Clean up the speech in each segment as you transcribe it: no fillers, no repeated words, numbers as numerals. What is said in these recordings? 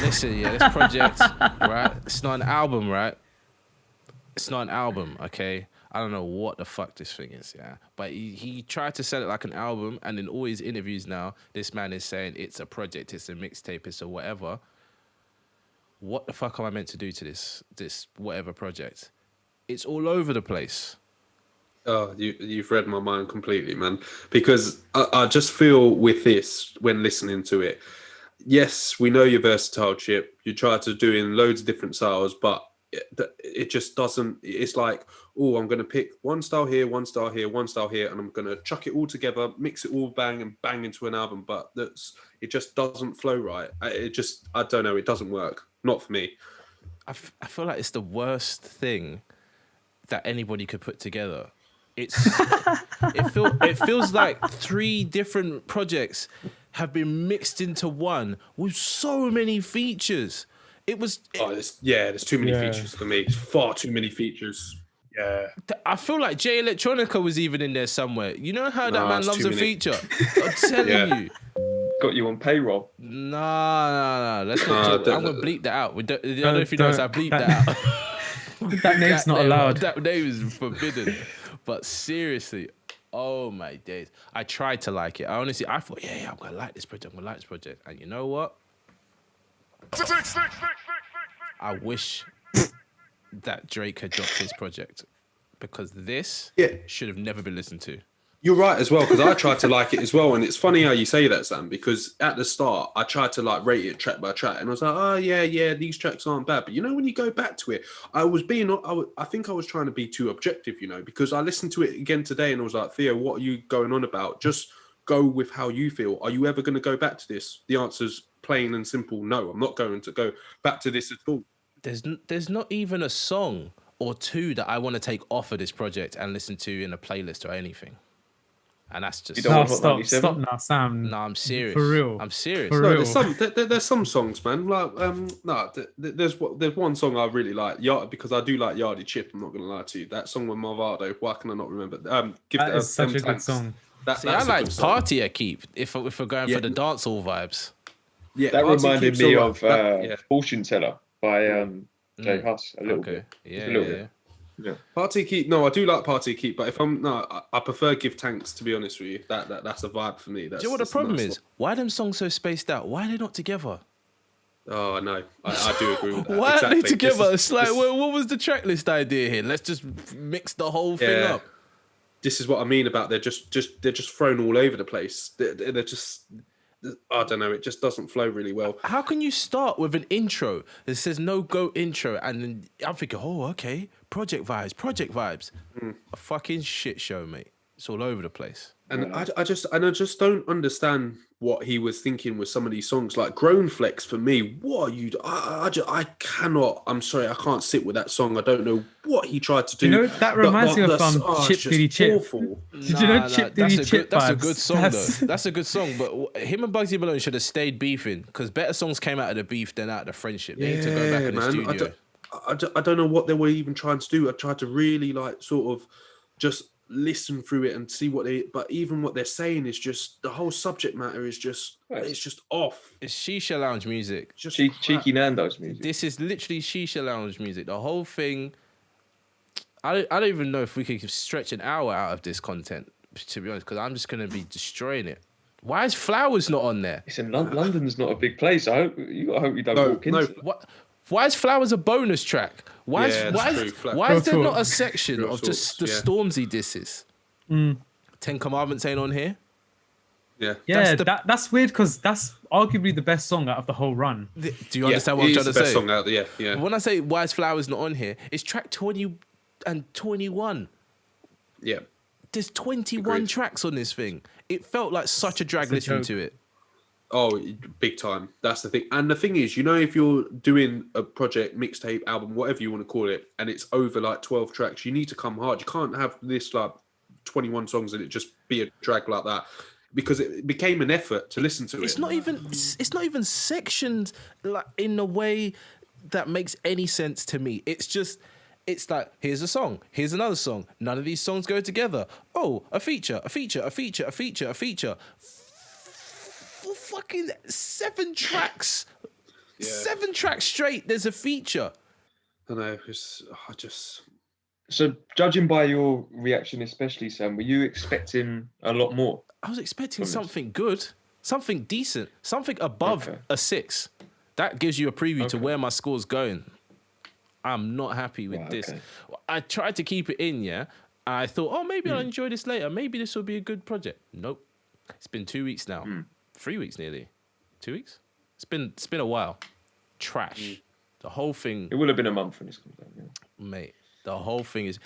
Listen, yeah, this project, right? It's not an album, right? It's not an album, okay? I don't know what the fuck this thing is, yeah. But he tried to sell it like an album, and in all his interviews now, this man is saying it's a project, it's a mixtape, it's a whatever. What the fuck am I meant to do to this whatever project? It's all over the place. Oh, you've read my mind completely, man. Because I just feel with this, when listening to it, yes, we know you're versatile, Chip. You try to do in loads of different styles, but it just doesn't. It's like, oh, I'm going to pick one style here, one style here, one style here, and I'm going to chuck it all together, mix it all, bang and bang into an album. But it just doesn't flow right. I don't know. It doesn't work. Not for me. I feel like it's the worst thing that anybody could put together. It feels like 3 different projects have been mixed into one with so many features. There's too many features for me. It's far too many features. Yeah. I feel like Jay Electronica was even in there somewhere. You know how that man loves a feature? I'm telling you. Got you on payroll. No. Let's not. I'm gonna bleep that out. I don't know if you noticed. I bleeped that out. That name's not allowed. That name is forbidden. But seriously, oh my days. I tried to like it. I thought, yeah, I'm going to like this project. And you know what? I wish that Drake had dropped his project, because this should have never been listened to. You're right as well, because I tried to like it as well. And it's funny how you say that, Sam, because at the start, I tried to like rate it track by track. And I was like, oh, yeah, these tracks aren't bad. But you know, when you go back to it, I think I was trying to be too objective, you know, because I listened to it again today and I was like, Theo, what are you going on about? Just go with how you feel. Are you ever going to go back to this? The answer's plain and simple. No, I'm not going to go back to this at all. There's not even a song or two that I want to take off of this project and listen to in a playlist or anything. And that's just... Stop now, Sam. No, I'm serious. For real. I'm serious. For real. There's some songs, man. Like, there's one song I really like, because I do like Yardie Chip, I'm not going to lie to you. That song with Marvado, why can I not remember? That is such a good song. I like Party I Keep, if we're going for the dancehall vibes. Yeah, that reminded me of Fortune Teller by Jay Huss a little bit. Yeah. Party Keep. No, I do like Party Keep, but I prefer Give Thanks, to be honest with you. That's a vibe for me. Do you know what the problem is? Why are them songs so spaced out? Why are they not together? Oh no, I do agree with that. Why aren't they together? It's like, what was the track list idea here? Let's just mix the whole thing up. This is what I mean about they're just thrown all over the place. They're just. I don't know, it just doesn't flow really well. How can you start with an intro that says no go intro, and then I'm thinking, oh, okay, project vibes. A fucking shit show, mate. It's all over the place. And I just don't understand what he was thinking with some of these songs. Like Grown Flex, for me, what are you... I cannot... I'm sorry, I can't sit with that song. I don't know what he tried to do. You know, that reminds me of Chip Diddy Chip. Awful. Did you know Chip Diddy Chip That's a good song, though. That's a good song, but him and Bugsy Malone should have stayed beefing, because better songs came out of the beef than out of the friendship. They need to go back in the studio. I don't know what they were even trying to do. I tried to really, like, sort of just listen through it and see but even what they're saying is just, the whole subject matter is just, it's just off. It's Shisha Lounge music. Just Cheeky Nando's music. This is literally Shisha Lounge music. The whole thing, I don't even know if we could stretch an hour out of this content, to be honest, because I'm just going to be destroying it. Why is Flowers not on there? Listen, London's not a big place. I hope you don't walk into it. Why is Flowers a bonus track? Why is there not a section of just the Stormzy disses? 10 Commandments ain't on here? Yeah, that's weird, because that's arguably the best song out of the whole run. Do you understand what I'm trying to say? Best song out there, yeah. When I say why is Flowers not on here, it's track 20 and 21. Yeah. There's 21 tracks on this thing. It felt like such a drag listening to it. Oh, big time. That's the thing. And the thing is, you know, if you're doing a project, mixtape, album, whatever you want to call it, and it's over like 12 tracks, you need to come hard. You can't have this like 21 songs and it just be a drag like that, because it became an effort to listen to it. It's not even sectioned like in a way that makes any sense to me. It's like, here's a song, here's another song. None of these songs go together. Oh, a feature. For fucking 7 tracks 7 tracks straight. There's a feature. I know. So, judging by your reaction, especially Sam, were you expecting a lot more? I was expecting something good, something decent, something above a 6. That gives you a preview to where my score's going. I'm not happy with this. I tried to keep it in, yeah. I thought, oh, maybe I'll enjoy this later. Maybe this will be a good project. Nope. It's been 2 weeks now. 3 weeks nearly. 2 weeks? It's been a while. Trash. The whole thing. It will have been a month when this comes out, yeah. Mate, the whole thing is,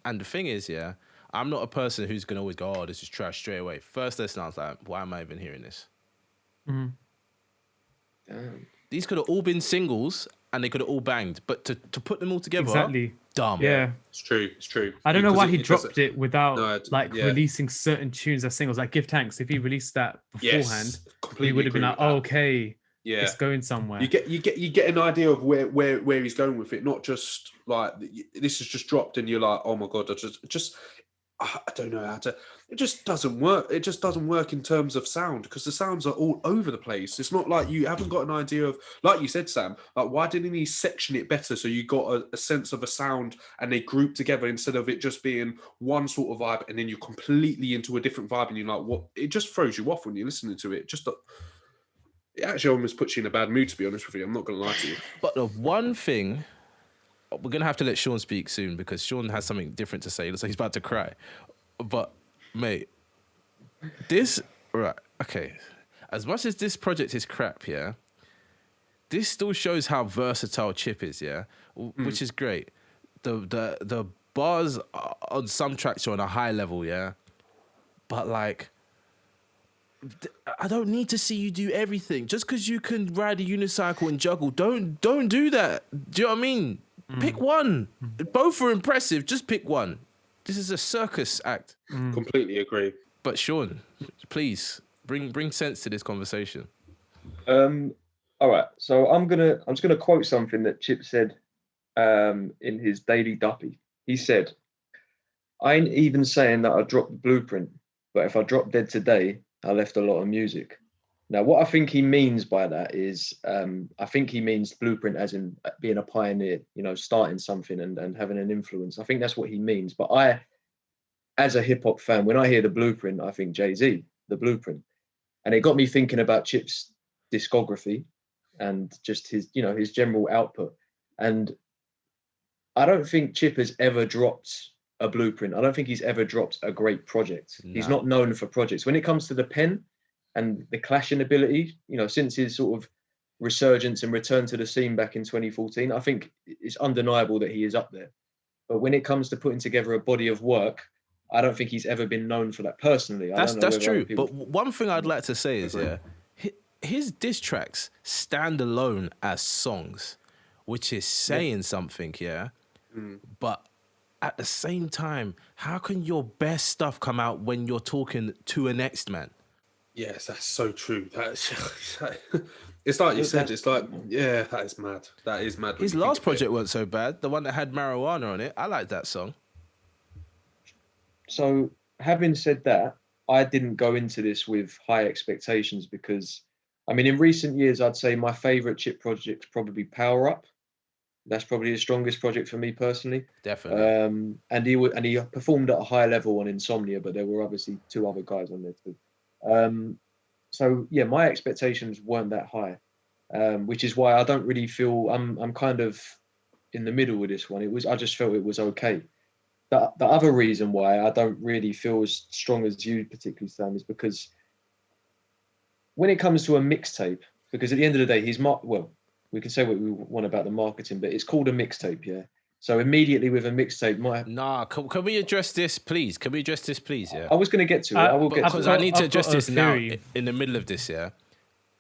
and the thing is, yeah, I'm not a person who's gonna always go, oh, this is trash straight away. First listen, I was like, why am I even hearing this? Damn. These could have all been singles and they could have all banged, but to put them all together, dumb. Yeah, it's true. I don't know why he dropped it without releasing certain tunes as singles. Like Give Thanks, if he released that beforehand, he would have been like, oh, okay, it's going somewhere. You get an idea of where he's going with it, not just like this is just dropped and you're like, oh my god, I don't know how to. It just doesn't work. It just doesn't work in terms of sound because the sounds are all over the place. It's not like you haven't got an idea of, like you said, Sam. Like, why didn't he section it better so you got a sense of a sound and they group together instead of it just being one sort of vibe and then you're completely into a different vibe and you're like, what? It just throws you off when you're listening to it. It actually almost puts you in a bad mood, to be honest with you. I'm not going to lie to you. But the one thing, we're going to have to let Sean speak soon because Sean has something different to say. It looks like he's about to cry. But, mate, as much as this project is crap, yeah, this still shows how versatile Chip is, yeah, which is great. The bars on some tracks are on a high level, yeah, but, like, I don't need to see you do everything. Just because you can ride a unicycle and juggle, don't do that. Do you know what I mean? Pick one. Both are impressive. Just pick one. This is a circus act. Completely agree. But Sean, please bring sense to this conversation. All right. So I'm just gonna quote something that Chip said in his Daily Duppy. He said, "I ain't even saying that I dropped the blueprint, but if I drop dead today, I left a lot of music." Now, what I think he means by that is, I think he means blueprint as in being a pioneer, starting something and having an influence. I think that's what he means. But I, as a hip hop fan, when I hear the blueprint, I think Jay-Z, the blueprint. And it got me thinking about Chip's discography and just his general output. And I don't think Chip has ever dropped a blueprint. I don't think he's ever dropped a great project. No. He's not known for projects. When it comes to the pen and the clashing ability, since his sort of resurgence and return to the scene back in 2014, I think it's undeniable that he is up there. But when it comes to putting together a body of work, I don't think he's ever been known for that personally. That's true. But one thing I'd like to say is, his diss tracks stand alone as songs, which is saying something, yeah? But at the same time, how can your best stuff come out when you're talking to a next man? Yes, that's so true. It's like you said. It's like, that is mad. That is mad. His last project wasn't so bad. The one that had marijuana on it. I like that song. So, having said that, I didn't go into this with high expectations because, in recent years, I'd say my favorite Chip project's probably Power Up. That's probably the strongest project for me personally. Definitely. And he performed at a high level on Insomnia, but there were obviously 2 other guys on there too. So yeah, my expectations weren't that high, which is why I don't really feel I'm kind of in the middle with this one. I just felt it was okay. The other reason why I don't really feel as strong as you particularly, Sam, is because when it comes to a mixtape, because at the end of the day, we can say what we want about the marketing, but it's called a mixtape, yeah. So immediately with a mixtape, can we address this, please? Yeah. I was going to get to it. I will get to it. Because I need to address this now in the middle of this, yeah.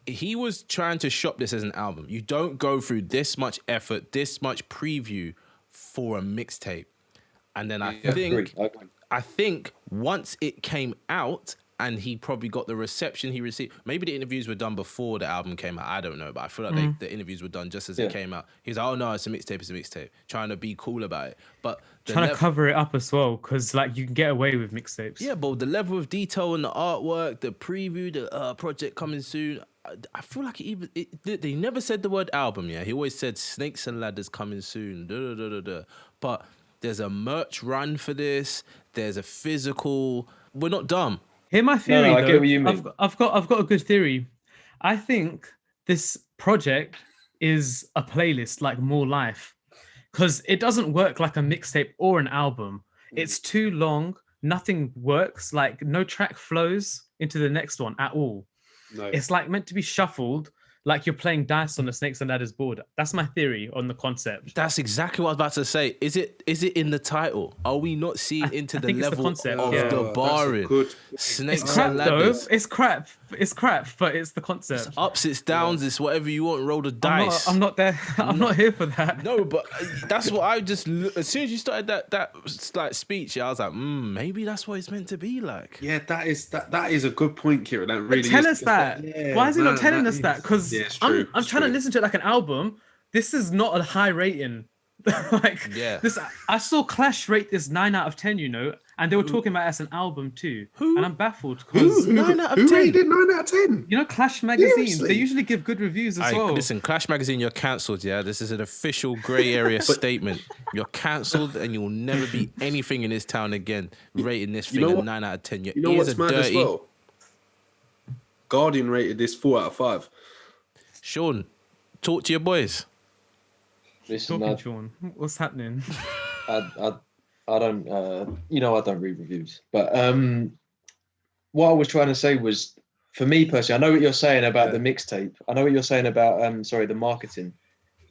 He was trying to shop this as an album. You don't go through this much effort, this much preview for a mixtape. And then I think once it came out and he probably got the reception he received, maybe the interviews were done before the album came out. I don't know, but I feel like the interviews were done just as it came out. He's like, oh no, it's a mixtape, trying to be cool about it. But trying to cover it up as well, because you can get away with mixtapes. Yeah, but the level of detail in the artwork, the preview, the project coming soon, I feel like they never said the word album. Yeah, he always said Snakes and Ladders coming soon. But there's a merch run for this. There's a physical. We're not dumb. Hear my theory. No, I get what you mean. I've got a good theory. I think this project is a playlist like More Life, because it doesn't work like a mixtape or an album. It's too long. Nothing works. Like no track flows into the next one at all. No. It's like meant to be shuffled, like you're playing dice on the Snakes and Ladders board. That's my theory on the concept. That's exactly what I was about to say. Is it in the title? Are we not seeing into the level of the barring? Snakes and Ladders. It's crap. It's crap, but it's the concept. It's ups, it's downs, it's whatever you want. Roll the dice. I'm not there. I'm not here for that. No, but that's what I just. As soon as you started that like speech, I was like, maybe that's what it's meant to be like. Yeah, that is a good point, Kieran. That really tell us that. Yeah, why is he not telling us that? Because I'm trying to listen to it like an album. This is not a high rating. I saw Clash rate this 9 out of 10, and they were talking about it as an album too. And I'm baffled because 9 out of 10. Who rated 9 out of 10? Clash magazine. They usually give good reviews as well. Listen, Clash magazine, you're cancelled. Yeah, this is an official grey area statement. You're cancelled, and you'll never be anything in this town again. Rating this thing a 9 out of 10. Your ears are dirty. As well? Guardian rated this 4 out of 5. Sean, talk to your boys. Listen, Sean, what's happening? I don't, I don't read reviews. But what I was trying to say was, for me personally, I know what you're saying about the mixtape. I know what you're saying about, the marketing.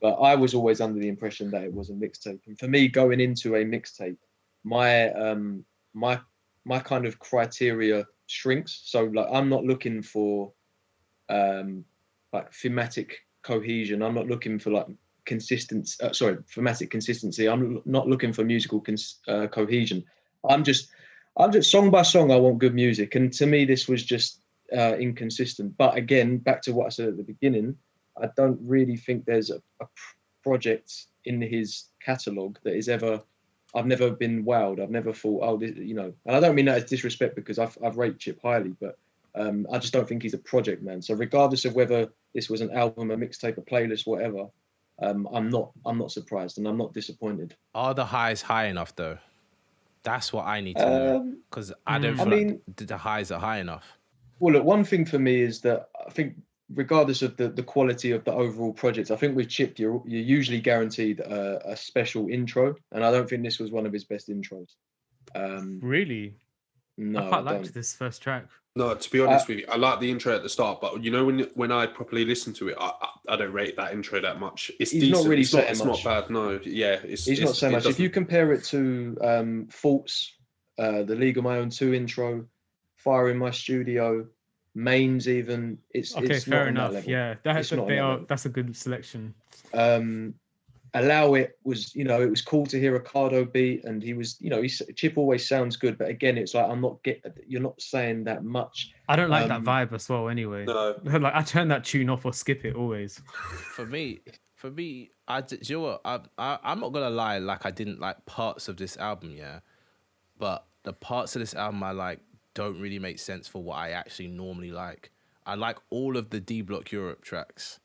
But I was always under the impression that it was a mixtape. And for me, going into a mixtape, my kind of criteria shrinks. So like, I'm not looking for like thematic cohesion. I'm not looking for like thematic consistency. I'm not looking for musical cohesion. I'm just song by song. I want good music, and to me, this was just inconsistent. But again, back to what I said at the beginning, I don't really think there's a project in his catalogue that is ever. I've never been wowed. I've never thought, and I don't mean that as disrespect, because I've rated Chip highly, but I just don't think he's a project man. So regardless of whether this was an album, a mixtape, a playlist, whatever, I'm not surprised, and I'm not disappointed. Are the highs high enough though? That's what I need to know, because I don't feel like the highs are high enough. Well, look, one thing for me is that I think regardless of the quality of the overall project, I think with Chip, you're usually guaranteed a special intro, and I don't think this was one of his best intros. Really? No, I quite liked this first track. No, to be honest with you, I like the intro at the start, but when I properly listen to it, I don't rate that intro that much. It's he's decent. Not really it's not bad. No, yeah, he's not so much. If you compare it to Faults, the League of My Own 2 intro, Fire in My Studio, Mains, even it's fair enough. Yeah, that's a good selection. Allow It was, it was cool to hear Ricardo beat, and he was, Chip always sounds good, but again, it's like you're not saying that much. I don't like that vibe as well. Anyway, no. Like I turn that tune off or skip it always. For me, do you know what? I'm not gonna lie. Like I didn't like parts of this album, yeah, but the parts of this album I like don't really make sense for what I actually normally like. I like all of the D Block Europe tracks.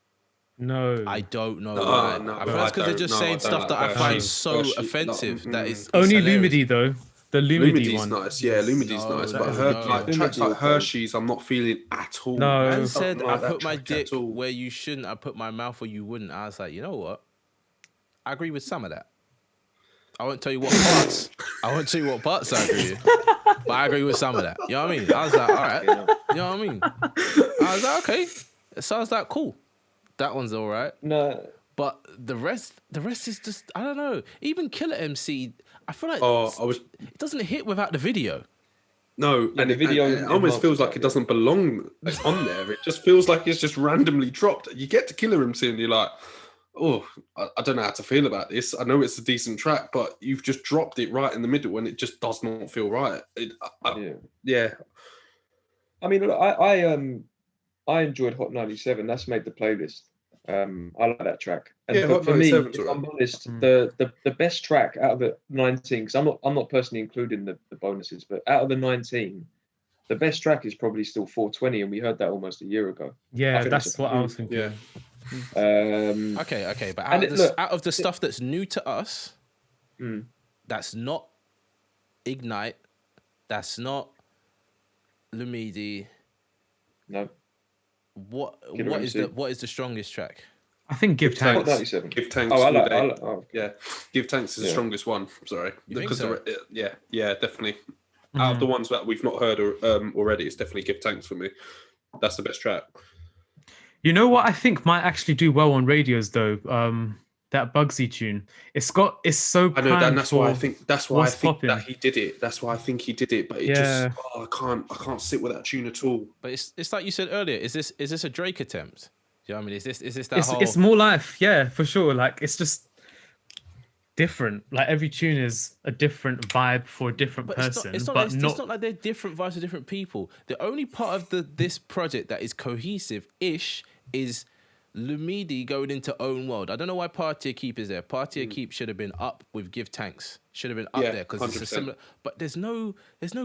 No, I don't know why. I feel that's because they're just saying stuff that I find so offensive. That is only Lumidity though. The Lumidity's one. Nice. Yeah, Lumidity's nice. But tracks like Hershey's, I'm not feeling at all. No, man said I put my dick where you shouldn't. I put my mouth where you wouldn't. I was like, you know what? I agree with some of that. I won't tell you what parts. I agree with, but I agree with some of that. You know what I mean? I was like, all right. You know what I mean? I was like, okay. It sounds like cool. That one's all right. No, but the rest is just, I don't know. Even Killer MC, I feel like it doesn't hit without the video. No, and the video it almost feels like it doesn't belong on there. It just feels like it's just randomly dropped. You get to Killer MC and you're like, oh, I don't know how to feel about this. I know it's a decent track, but you've just dropped it right in the middle and it just does not feel right. Yeah. I mean, I enjoyed Hot 97. That's made the playlist. I like that track. And for me, if I'm honest, the best track out of the 19, because I'm not personally including the bonuses, but out of the 19, the best track is probably still 420, and we heard that almost a year ago. Yeah, think that's that's a what I was thinking. Yeah. Okay, but And out of the stuff that's new to us, Mm. that's not Ignite, that's not Lumidi. No, What Killer what is MC. what is the strongest track? I think Give Give Thanks. Thanks. 97. Give Thanks. Oh, I all like. day. Oh, okay. Yeah, Give Thanks is the Yeah. strongest one. Sorry, You think because so? yeah, definitely. Out of the ones that we've not heard already, it's definitely Give Thanks for me. That's the best track. You know what I think might actually do well on radios though? That Bugsy tune. It's so I know that, and primed that's why I for think what's popping. that he did it. That's why I think he did it. But it just I can't sit with that tune at all. But it's like you said earlier. Is this a Drake attempt? Do you know what I mean? Is this that whole? It's more life, yeah, for sure. Like it's just different. Like every tune is a different vibe for a different person. It's not like they're different vibes for different people. The only part of this project that is cohesive-ish is Lumidi going into Own World. I don't know why Party Keep is there. Party Keep should have been up with Give Thanks. Should have been up there because it's a 100%. similar. But there's no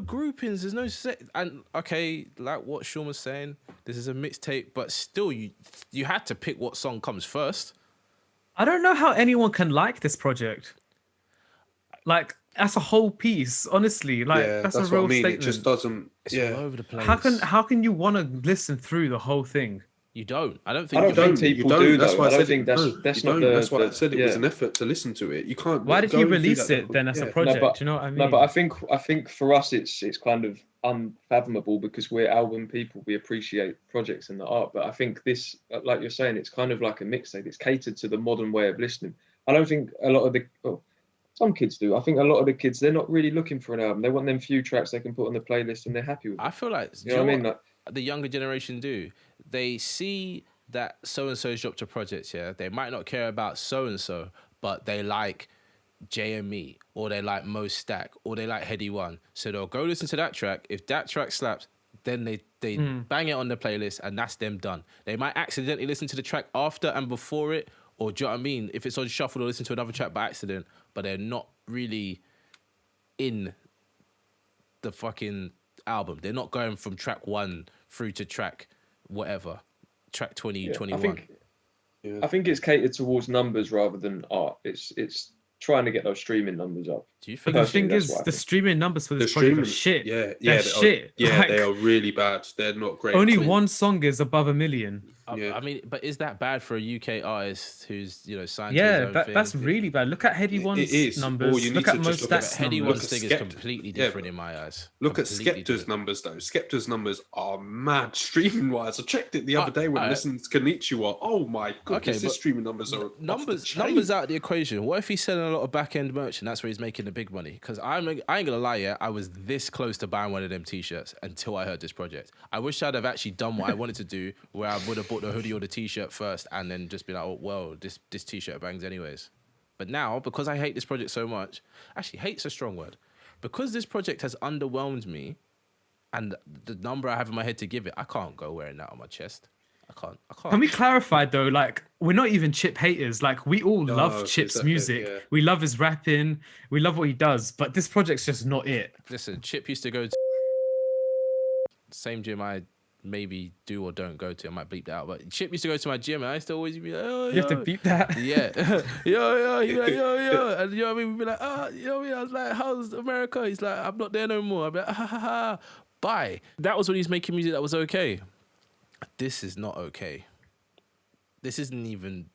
groupings. There's no set. And okay, like what Sean was saying, this is a mixtape, but still, you had to pick what song comes first. I don't know how anyone can like this project. Like as a whole piece, honestly, like that's a real what I mean. statement. It just doesn't. It's all Yeah, over the place. How can you want to listen through the whole thing? You don't. I don't think. I don't you're think meant to. people do. That's Though. why I I don't said think that's not the. That's why I said it was yeah. an effort to listen to it. You can't. Why did he go through release that it then as a yeah. project? but- Do you know what I mean? No, but I think for us it's kind of unfathomable because we're album people. We appreciate projects and the art, but I think this, like you're saying, it's kind of like a mixtape. It's catered to the modern way of listening. I don't think a lot of some kids do. I think a lot of the kids, they're not really looking for an album. They want them few tracks they can put on the playlist and they're happy with it. I feel like You know what I mean? Like, the younger generation do. They see that so and so's dropped a project. Yeah, they might not care about so and so, but they like JME or they like Mo Stack or they like Heady One. So they'll go listen to that track. If that track slaps, then they bang it on the playlist and that's them done. They might accidentally listen to the track after and before it, or do you know what I mean? If it's on shuffle, they'll listen to another track by accident, but they're not really in the fucking album. They're not going from track 1 through to track whatever, track 20, 21. I think it's catered towards numbers rather than art. It's trying to get those streaming numbers up. Do you But think? the Personally, thing that's is, what I the think. streaming numbers for The this project are streaming, shit. yeah, They're shit. Yeah, Like, they are really bad. They're not great. only I mean, one song is above 1 million. Yeah. I mean, but is that bad for a UK artist who's signed to his Yeah, own thing? that's really bad. Look at Heady It One's is. numbers. Or you Look need at to most just look at stats Heady numbers. One's thing is completely different in my eyes. Look at Completely Skepta's different. numbers though. Skepta's numbers are mad streaming wise. I checked it the other day when listening to Konnichiwa. Oh my goodness, but his streaming numbers are Numbers numbers. out of the equation. What if he's selling a lot of back end merch and that's where he's making the big money? Because I ain't gonna lie, yeah, I was this close to buying one of them t-shirts until I heard this project. I wish I'd have actually done what I wanted to do, where I would have bought the hoodie or the t-shirt first and then just be like, oh well, this t-shirt bangs anyways. But now, because I hate this project so much, actually hate's a strong word. Because this project has underwhelmed me and the number I have in my head to give it, I can't go wearing that on my chest. I can't. Can we clarify though? Like, we're not even Chip haters. Like, we all love Chip's exactly, music. yeah. We love his rapping. We love what he does. But this project's just not it. Listen, Chip used to go to same gym I maybe do or don't go to. I might bleep that out. But Chip used to go to my gym and I used to always be like, oh, You have to beat that. Yeah. yo. He'd be like, yo. And you know what I mean? We'd be like, you know what I mean? I was like, how's America? He's like, I'm not there no more. I'd be like, ha ha ha. Bye. That was when he was making music that was okay. This is not okay. This isn't even.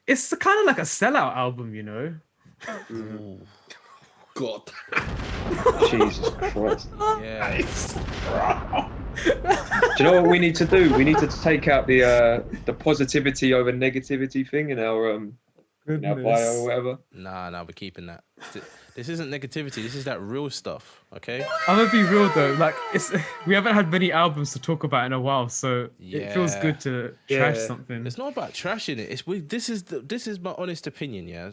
It's kind of like a sellout album, you know? God. Jesus Christ. Yeah. Do you know what we need to do? We need to take out the positivity over negativity thing in our bio or whatever. Nah, we're keeping that. This isn't negativity. This is that real stuff, okay? I'm gonna be real though. Like, we haven't had many albums to talk about in a while, so it feels Yeah. good to trash Yeah. something. It's not about trashing it. This is my honest opinion, yeah?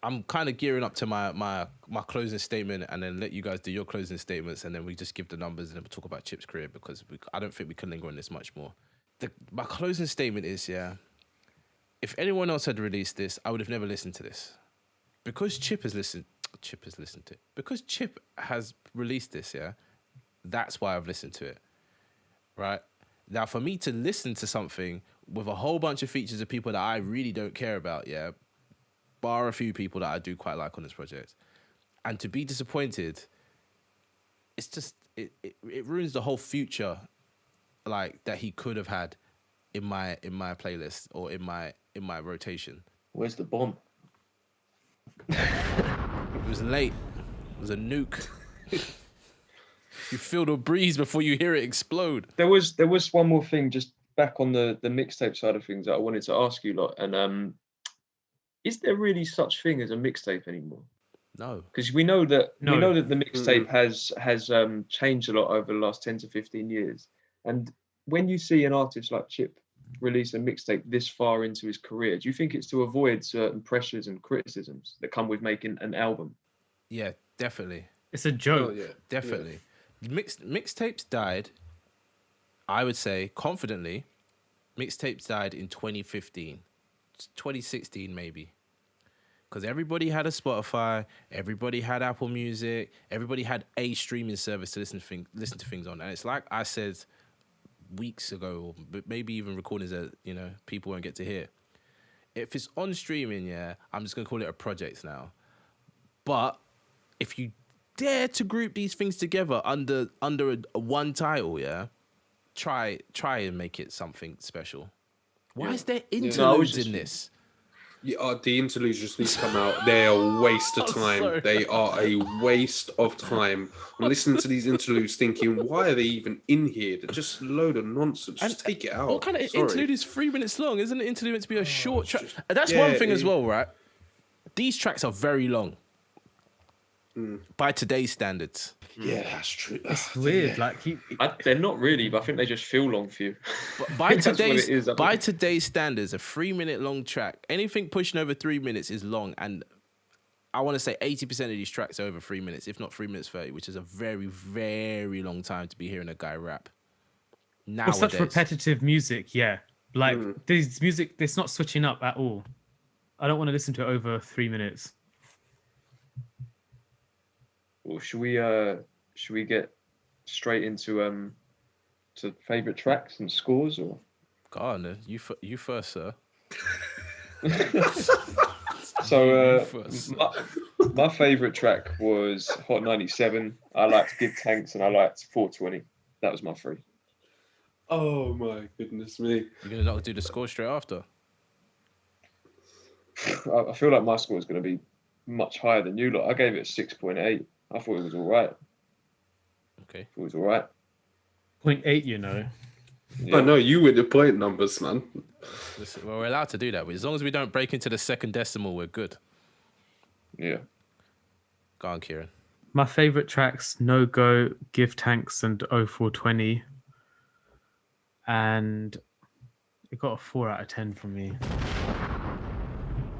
I'm kind of gearing up to my closing statement and then let you guys do your closing statements and then we just give the numbers and then we'll talk about Chip's career because I don't think we can linger on this much more. My closing statement is, yeah, if anyone else had released this, I would have never listened to this. Because Chip has listened to it. Because Chip has released this, yeah, That's why I've listened to it. Right? Now, for me to listen to something with a whole bunch of features of people that I really don't care about, yeah, bar a few people that I do quite like on this project, and to be disappointed, it's just it ruins the whole future, like that he could have had in my playlist or in my rotation. Where's the bomb? It was late. It was a nuke. You feel the breeze before you hear it explode. There was one more thing just back on the mixtape side of things that I wanted to ask you lot. And is there really such thing as a mixtape anymore? No. Because we know that No. the mixtape has changed a lot over the last 10 to 15 years. And when you see an artist like Chip release a mixtape this far into his career, do you think it's to avoid certain pressures and criticisms that come with making an album? Yeah, definitely. It's a joke. Oh, yeah. Definitely. Mixtapes died, I would say, confidently, mixtapes died in 2015. 2016, maybe. Because everybody had a Spotify, everybody had Apple Music, everybody had a streaming service to listen to things on. And it's like I said weeks ago, or maybe even recordings that, you know, people won't get to hear. If it's on streaming, yeah, I'm just going to call it a project now. But if you dare to group these things together under a one title, yeah, try and make it something special. Why is there interludes in this? Yeah, the interludes just need to come out. They are a waste of time. Sorry. They are a waste of time. I'm listening to these interludes thinking, why are they even in here? They're just a load of nonsense. Just take it out. What kind of Sorry. interlude is 3 minutes long? Isn't an interlude meant to be a short track? That's one thing as well, right? These tracks are very long. By today's standards. Yeah, that's true. It's weird. Like They're not really, but I think they just feel long for you. But by That's what it today's is, I by think. today's standards, a 3 minute long track, anything pushing over 3 minutes is long, and I want to say 80% of these tracks are over 3 minutes, if not 3 minutes 30, which is a very, very long time to be hearing a guy rap. for Nowadays, such repetitive music, yeah. Like these music, it's not switching up at all. I don't want to listen to it over 3 minutes. Well, should we get straight into to favorite tracks and scores, or? Go on, you first, sir. So first. my favorite track was Hot 97. I liked Give Thanks and I liked 420. That was my three. Oh my goodness me. You're gonna not do the score straight after. I feel like my score is going to be much higher than you lot. I gave it a 6.8. I thought it was all right. Okay. It was all right. 0.8, you know. Yeah. I know you with the point numbers, man. Listen, well, we're allowed to do that, but as long as we don't break into the second decimal, we're good. Yeah. Go on, Kieran. My favorite tracks: No Go, Give Tanks, and 0420. And it got a 4 out of 10 from me.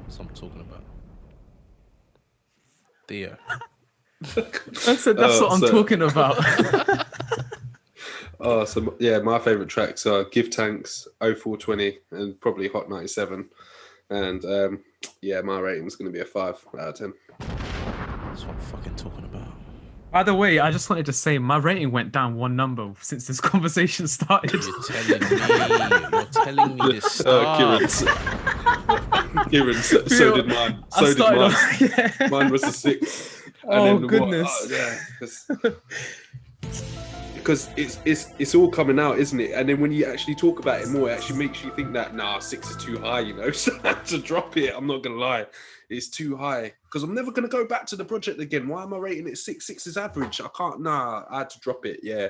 That's what I'm talking about. Theo. I said that's what I'm talking about. Oh, so yeah, my favourite tracks are Give Tanks, 0420, and probably Hot 97. And yeah, my rating's going to be a 5 out of 10. That's what I'm fucking talking about. By the way, I just wanted to say my rating went down 1 number since this conversation started. You're telling me this stuff. Kieran, so did mine. So did mine. Yeah. Mine was a 6. Oh, goodness. Because it's all coming out, isn't it? And then when you actually talk about it more, it actually makes you think that 6 is too high, you know. So I had to drop it. I'm not gonna lie, it's too high because I'm never gonna go back to the project again. Why am I rating it 6? 6 is average. I can't. I had to drop it. Yeah.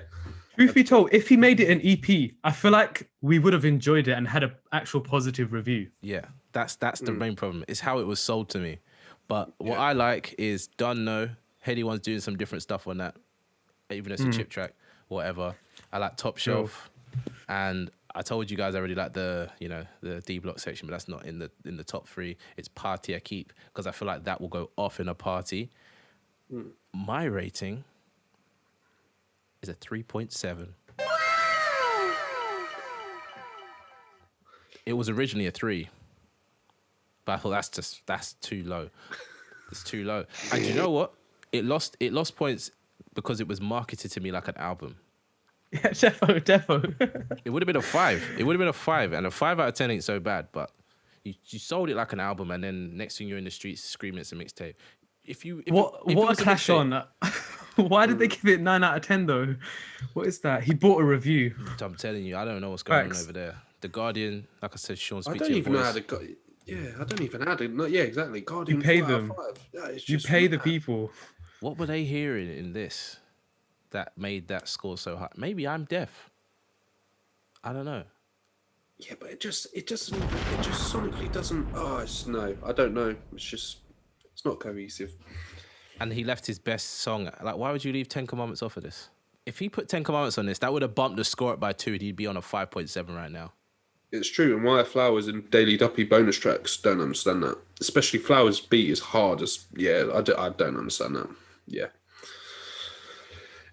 Truth be told, if he made it an EP, I feel like we would have enjoyed it and had an actual positive review. Yeah, that's the main problem. It's how it was sold to me. But what I like is Done No. Heady One's doing some different stuff on that, even if it's a chip track, whatever. I like Top Shelf, and I told you guys I really like the D Block section, but that's not in the top 3. It's Party I Keep because I feel like that will go off in a party. My rating is a 3.7. It was originally a 3, but I thought that's too low. It's too low. And you know what? It lost points because it was marketed to me like an album. Yeah, defo. It would have been a 5. It would have been a 5, and a 5 out of 10 ain't so bad. But you sold it like an album, and then next thing you're in the streets screaming it's a mixtape. If it What was a clash mixtape- on. Why did they give it 9 out of 10 though? What is that? He bought a review. I'm telling you, I don't know what's going Facts. on over there. The Guardian, like I said, Sean, I speak don't to your even know voice. how to. Yeah, I don't even know how to. No, yeah, exactly. Guardian. pay 4 out of them. 5. Yeah, it's You just pay the mad. people. What were they hearing in this that made that score so high? Maybe I'm deaf. I don't know. Yeah, but it just sonically doesn't. Oh, no, I don't know. It's not cohesive. And he left his best song. Like, why would you leave 10 Commandments off of this? If he put 10 Commandments on this, that would have bumped the score up by 2. And he'd be on a 5.7 right now. It's true, and why Flowers and Daily Duppy bonus tracks, don't understand that. Especially Flowers' beat is hard as, yeah, I don't understand that. Yeah.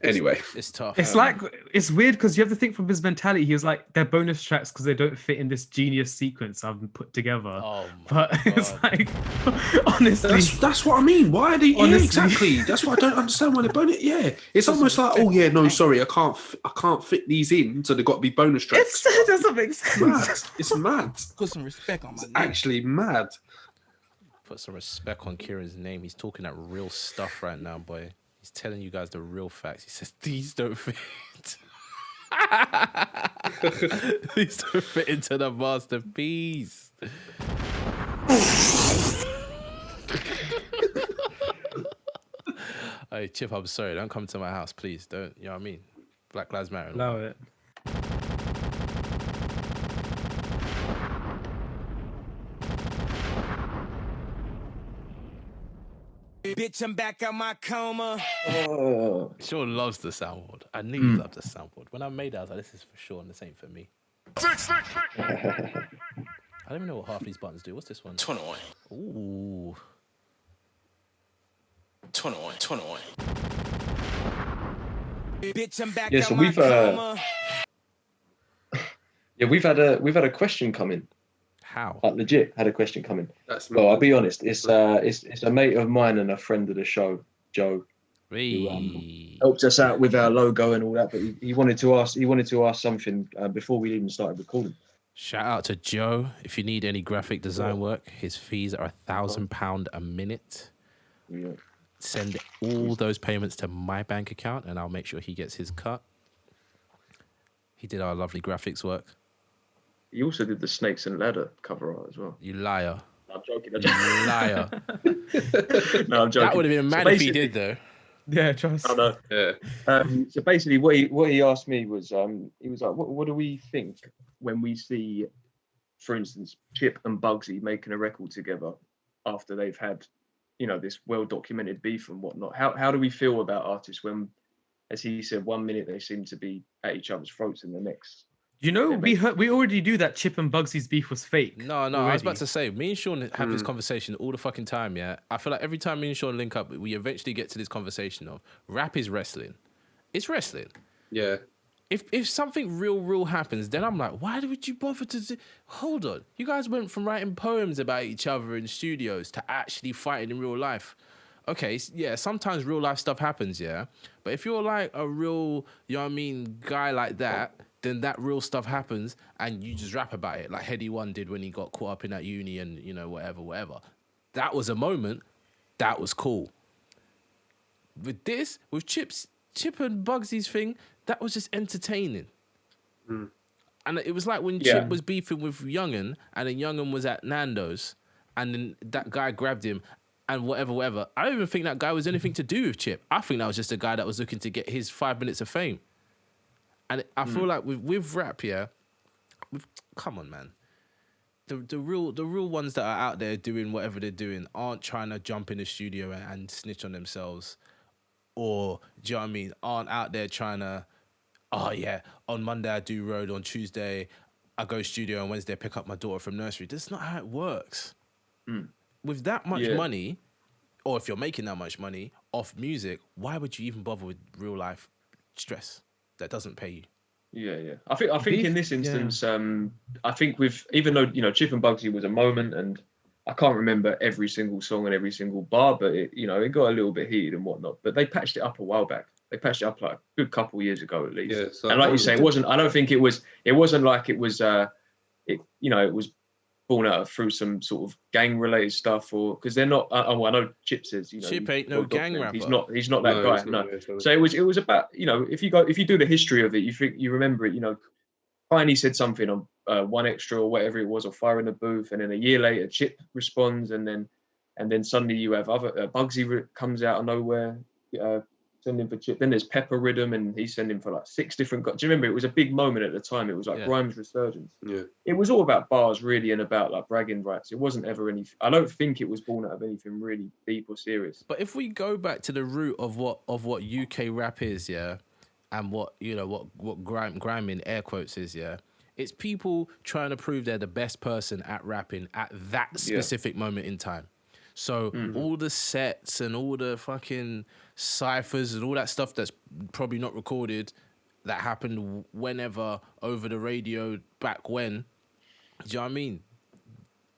Anyway. It's tough. It's like, it's weird because you have to think from his mentality. He was like, they're bonus tracks because they don't fit in this genius sequence I've put together. Oh But my it's God. like, honestly, That's what I mean. Why are they? Yeah, Honestly. exactly. That's what I don't understand why they bonus. Yeah, it's almost like, oh yeah, no, sorry, I can't fit these in, so they've got to be bonus tracks. it doesn't make It's mad. sense. It's mad. Put some respect on my It's name. actually mad. Put some respect on Kieran's name. He's talking that real stuff right now, boy. He's telling you guys the real facts. He says, these don't fit. These don't fit into the masterpiece. Hey, Chip, I'm sorry. Don't come to my house, please. Don't. You know what I mean? Black Lives Matter. Allow it. Bitch, I'm back out my coma. Oh, Sean loves the soundboard. I knew he loved the soundboard. When I made it, I was like, this is for Sean. This ain't for me. I don't even know what half these buttons do. What's this one? 21. Ooh. 21. 21. Bitch, I'm back Yeah, out so my we've, coma. yeah, we've had a question come in. How? Like legit, had a question come in. That's Well, I'll be honest. It's a mate of mine and a friend of the show, Joe, Wee. helped us out with our logo and all that. But he wanted to ask something before we even started recording. Shout out to Joe. If you need any graphic design work, his fees are £1,000 a minute. Yeah. Send all those payments to my bank account and I'll make sure he gets his cut. He did our lovely graphics work. He also did the Snakes and Ladder cover art as well. You liar. I'm joking. You liar. No, I'm joking. That would have been So mad if he basically- did, though. Yeah, trust. I know. Yeah. So basically, what he asked me was, he was like, what do we think when we see, for instance, Chip and Bugsy making a record together after they've had, this well-documented beef and whatnot? How do we feel about artists when, as he said, 1 minute they seem to be at each other's throats and the next? You know, Yeah, we already knew that Chip and Bugsy's beef was fake. No, I was already. about to say, me and Sean have this conversation all the fucking time, yeah? I feel like every time me and Sean link up, we eventually get to this conversation of rap is wrestling. It's wrestling. Yeah. If something real happens, then I'm like, why would you bother to do... Hold on. You guys went from writing poems about each other in studios to actually fighting in real life. Okay, yeah, sometimes real life stuff happens, yeah? But if you're like a real, guy like that, then that real stuff happens and you just rap about it like Heady One did when he got caught up in that uni and, whatever. That was a moment. That was cool. With this, with Chip and Bugsy's thing, that was just entertaining. And it was like when Yeah. Chip was beefing with Young'un and then Young'un was at Nando's and then that guy grabbed him and whatever. I don't even think that guy was anything to do with Chip. I think that was just a guy that was looking to get his 5 minutes of fame. And I feel like with rap, yeah, come on, man. The real ones that are out there doing whatever they're doing aren't trying to jump in the studio and snitch on themselves, or do you know what I mean? Aren't out there trying to, oh yeah, on Monday I do road, on Tuesday I go studio, on Wednesday I pick up my daughter from nursery. That's not how it works. With that much money, or if you're making that much money off music, why would you even bother with real life stress that doesn't pay you? Yeah. I think in this Yeah. instance, I think even though Chip and Bugsy was a moment, and I can't remember every single song and every single bar, but it got a little bit heated and whatnot. But they patched it up a while back. They patched it up like a good couple of years ago at least. Yeah, so and like you say, it wasn't. I don't think it was. It wasn't like it was. It it was born out of through some sort of gang related stuff, or because they're not. Well, I know Chip says Chip ain't no gang rapper. He's not that guy. he's not, No. So it was about if you do the history of it, you remember it. Tiny said something on One Extra or whatever it was, or Fire in the Booth, and then a year later Chip responds, and then suddenly you have other Bugsy comes out of nowhere, sending for Chip. Then there's Pepper Rhythm, and he's sending for like 6 different guys. Do you remember? It was a big moment at the time. It was like Grimes' resurgence. Yeah, it was all about bars really, and about like bragging rights. It wasn't ever any. I don't think it was born out of anything really deep or serious. But if we go back to the root of what UK rap is, and what grime in air quotes is, it's people trying to prove they're the best person at rapping at that specific moment in time. So all the sets and all the fucking ciphers and all that stuff that's probably not recorded, that happened whenever over the radio back when, do you know what I mean?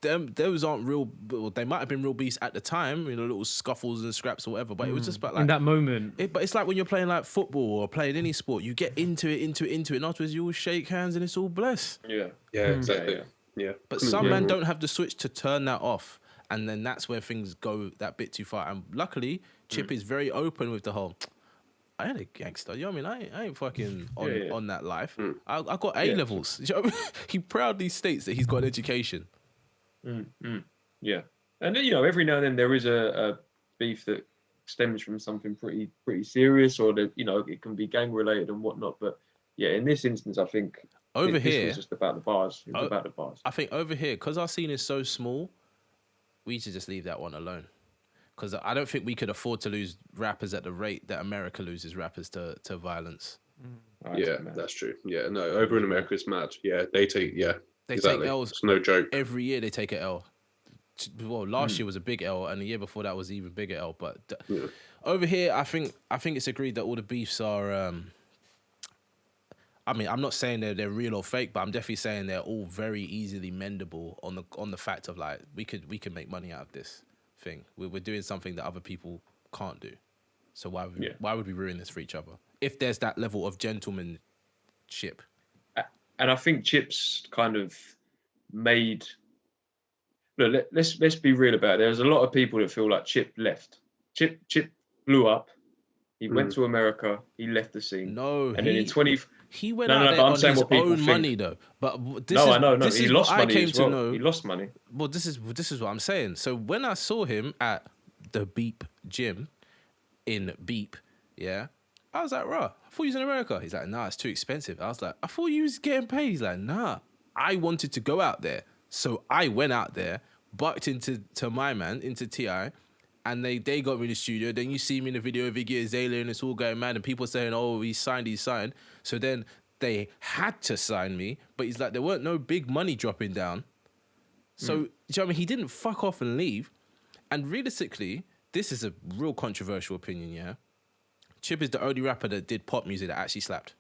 Those aren't real. Well, they might have been real beasts at the time, little scuffles and scraps or whatever. But it was just about like in that moment. But it's like when you're playing like football or playing any sport, you get into it, and afterwards you all shake hands and it's all blessed. Yeah, exactly. Yeah. But some men don't have the switch to turn that off, and then that's where things go that bit too far. And luckily, Chip is very open with the whole. I ain't a gangster, you know what I mean? I ain't fucking on that life. I got A levels. You know what I mean? He proudly states that he's got an education. Yeah, and then every now and then there is a beef that stems from something pretty serious, or that it can be gang related and whatnot. But in this instance, I think this was just about the bars. It was about the bars. I think over here, because our scene is so small, we should just leave that one alone. Because I don't think we could afford to lose rappers at the rate that America loses rappers to violence. That's true. Yeah, no, over in America it's mad. Yeah, they take take L's. It's no joke. Every year they take an L. Well, last year was a big L, and the year before that was even bigger L. But over here, I think it's agreed that all the beefs are. I mean, I'm not saying they're real or fake, but I'm definitely saying they're all very easily mendable on the fact of like we could make money out of this thing. We're doing something that other people can't do. So why would we ruin this for each other if there's that level of gentlemanship? And I think Chip's kind of made. Look, let's be real about it. There's a lot of people that feel like Chip left. Chip blew up. He went to America. He left the scene. No, then in 20. He went out there on his own money though. But this I know. This he is lost what money I came as well. to know. He lost money. Well, this is what I'm saying. So when I saw him at the Beep gym in Beep, I was like, "Rah, I thought he was in America." He's like, "Nah, it's too expensive." I was like, "I thought you was getting paid." He's like, "Nah, I wanted to go out there, so I went out there, bucked into my man, into Ti, and they got me in the studio. Then you see me in the video of Iggy Azalea, and it's all going mad, and people saying, "Oh, he's signed." So then they had to sign me, but he's like, there weren't no big money dropping down. So, do you know what I mean? He didn't fuck off and leave. And realistically, this is a real controversial opinion, Chip is the only rapper that did pop music that actually slapped.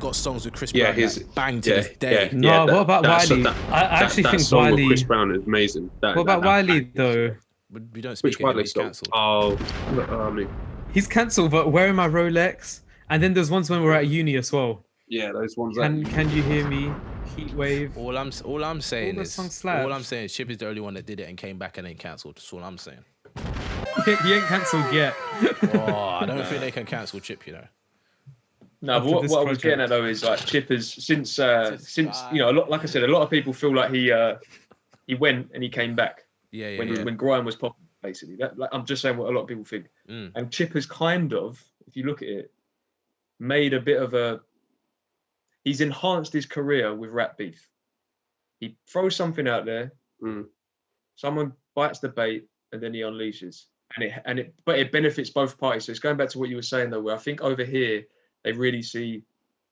Got songs with Chris Brown that bang to this day. What about Wiley? I actually think song Wiley. with Chris Brown is amazing. What about Wiley though? We don't speak of him, he's cancelled. I mean, He's cancelled, but wearing my Rolex. And then there's ones when we're at uni as well. Yeah, those ones. Can you hear me? Heat wave. All I'm saying is Chip is the only one that did it and came back and ain't cancelled. That's all I'm saying. He ain't cancelled yet. I don't think they can cancel Chip, No, but what I was getting at though is like Chip has since like I said, a lot of people feel like he went and he came back. When grime was popping, basically. I'm just saying what a lot of people think. And Chip has kind of, if you look at it, made a bit of he's enhanced his career with rap beef. He throws something out there, someone bites the bait, and then he unleashes. But it benefits both parties. So it's going back to what you were saying though, where I think over here they really see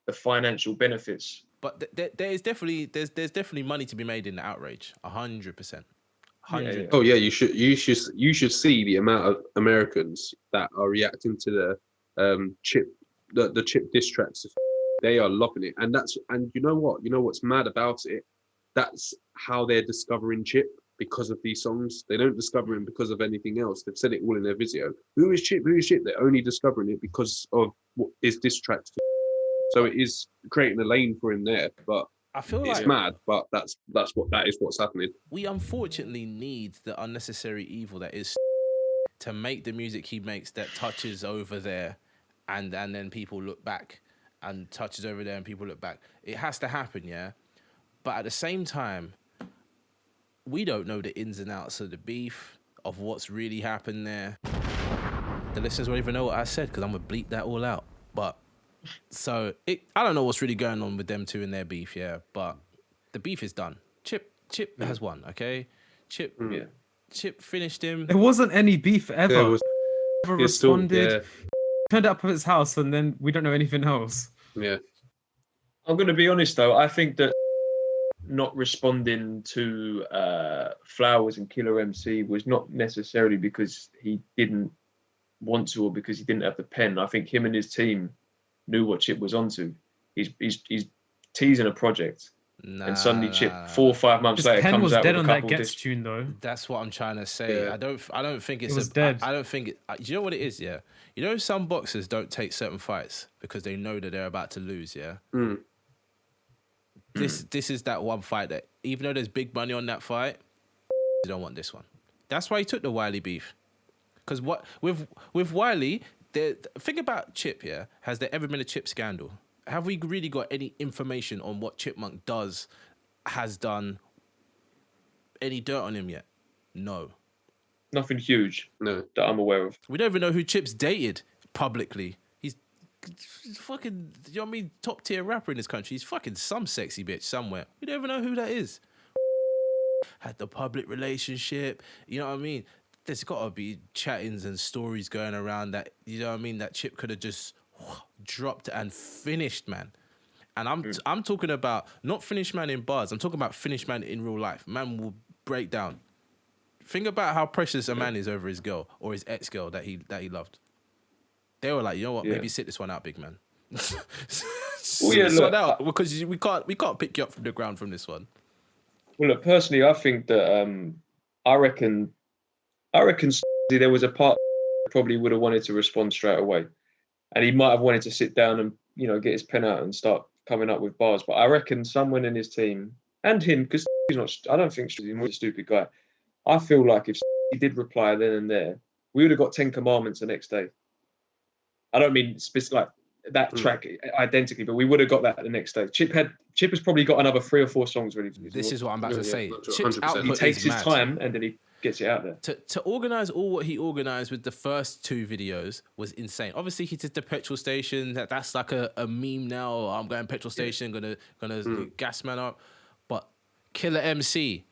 the financial benefits. But there's definitely money to be made in the outrage. 100%. Oh yeah, you should see the amount of Americans that are reacting to the Chip diss tracks. They are loving it, and you know what's mad about it? That's how they're discovering Chip. because of these songs. They don't discover him because of anything else. They've said it all in their video. Who is Chip? Who is Chip? They're only discovering it because of what is diss tracks. So it is creating a lane for him there. But I feel it's like mad. But that is what's happening. we unfortunately need the unnecessary evil that is to make the music he makes that touches over there, and then people look back, and touches over there and people look back. It has to happen, yeah. But at the same time, we don't know the ins and outs of the beef, of what's really happened there. The listeners won't even know what I said because I'm gonna bleep that all out. But so I don't know what's really going on with them two in their beef, yeah. But the beef is done. Chip has won, okay? Chip finished him. There wasn't any beef ever. There was Never It's still- responded. Turned up at his house, and then we don't know anything else. yeah. I'm going to be honest though. I think that not responding to Flowers and Killer MC was not necessarily because he didn't want to or because he didn't have the pen. I think him and his team knew what Chip was onto. He's teasing a project, and suddenly Chip 4 or 5 months His later pen comes was out dead with on a that couple Gets tune though. That's what I'm trying to say. Yeah. I don't think it's was dead. I don't think it. You know what it is, yeah. You know some boxers don't take certain fights because they know that they're about to lose, yeah. Mm. This is that one fight that even though there's big money on that fight, you don't want this one. That's why he took the Wiley beef. Because what with Wiley, think about Chip, yeah. Has there ever been a Chip scandal? Have we really got any information on what Chipmunk has done, any dirt on him yet? No. Nothing huge No. that I'm aware of. We don't even know who Chip's dated publicly. He's fucking, you know what I mean, top tier rapper in this country. He's fucking some sexy bitch somewhere. We don't even know who that is. Had the public relationship, you know what I mean? There's got to be chattings and stories going around that, you know what I mean, that Chip could have just dropped and finished, man. And I'm talking about not finished man in bars. I'm talking about finished man in real life. Man will break down. Think about how precious a man is over his girl or his ex-girl that he loved. They were like, you know what? Yeah. Maybe sit this one out, big man. Well, yeah, Sit look, out because we can't pick you up from the ground from this one. Well, look, personally, I think that I reckon there was a part that probably would have wanted to respond straight away, and he might have wanted to sit down and get his pen out and start coming up with bars. But I reckon someone in his team and him, because he's not. I don't think he's a stupid guy. I feel like if he did reply then and there, we would have got 10 Commandments the next day. I don't mean like that track identically, but we would have got that the next day. Chip has probably got another 3 or 4 songs ready. This is what I'm about to say. 100%. Chip's output He takes is his mad. time and then he gets it out there. To organize all what he organized with the first 2 videos was insane. Obviously, he did the petrol station. That's like a meme now. Oh, I'm going petrol station, gonna gas man up. But Killer MC,